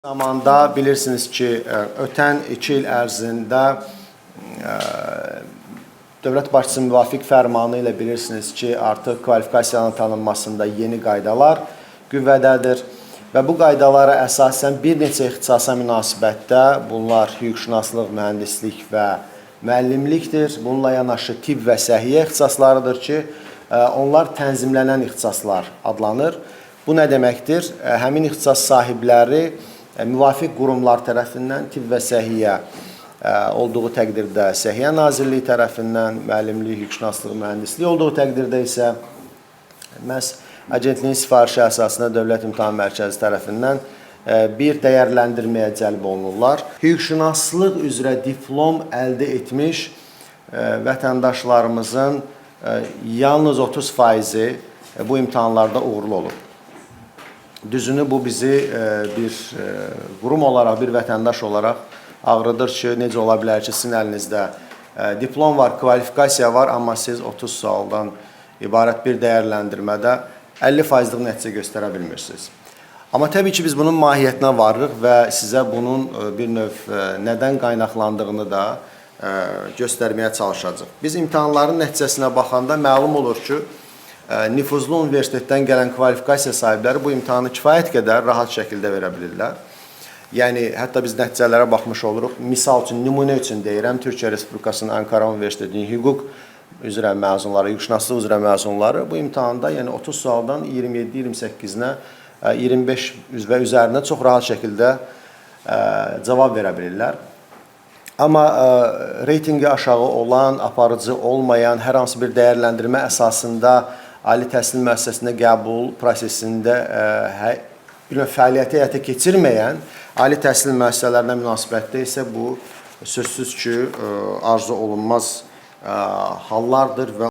Zamanda bilirsiniz ki, ötən 2 il ərzində dövlət başçısının müvafiq fərmanı ilə bilirsiniz ki, artıq kvalifikasiyanın tanınmasında yeni qaydalar qüvvədədir və bu qaydalara əsasən bir neçə ixtisasa münasibətdə, bunlar hüquqşünaslıq, mühəndislik və müəllimlikdir. Bununla yanaşı tibb və səhiyyə ixtisaslarıdır ki, onlar tənzimlənən ixtisaslar adlanır. Bu nə deməkdir? Həmin ixtisas sahibləri müvafiq qurumlar tərəfindən tibb və səhiyyə olduğu təqdirdə Səhiyyə Nazirliyi tərəfindən, müəllimlik, hüquqşünaslıq, mühəndislik olduğu təqdirdə isə məhz agentliyin sifarişi əsasında Dövlət İmtahan Mərkəzi tərəfindən bir dəyərləndirməyə cəlb olunurlar. Hüquqşünaslıq üzrə diplom əldə etmiş vətəndaşlarımızın yalnız 30%-i bu imtahanlarda uğurlu olur. Düzünü bu bizi bir qurum olaraq, bir vətəndaş olaraq ağrıdır ki, necə ola bilər ki, sizin əlinizdə diplom var, kvalifikasiya var, amma siz 30 sualdan ibarət bir dəyərləndirmədə 50%-lıq nəticə göstərə bilmirsiniz. Amma təbii ki, biz bunun mahiyyətinə varırıq və sizə bunun bir növ nədən qaynaqlandığını da göstərməyə çalışacaq. Biz imtahanların nəticəsinə baxanda məlum olur ki, nüfuzlu universitetdən gələn kvalifikasiya sahibləri bu imtahanı kifayət qədər rahat şəkildə verə bilirlər. Yəni, hətta biz nəticələrə baxmış oluruq. Misal üçün, nümunə üçün deyirəm, Türkiyə Respublikasının Ankara Universitetinin hüquq üzrə məzunları, hüquqşünaslıq üzrə məzunları bu imtahanda 30 sualdan 27-28-nə, 25 və üzərinə çox rahat şəkildə cavab verə bilirlər. Amma reytinqi aşağı olan, aparıcı olmayan, hər hansı bir dəyərləndirmə əsasında ali təhsil müəssisəsində qəbul prosesində fəaliyyəti həyata keçirməyən ali təhsil müəssisələrinə münasibətdə isə bu sözsüz ki, arzu olunmaz hallardır və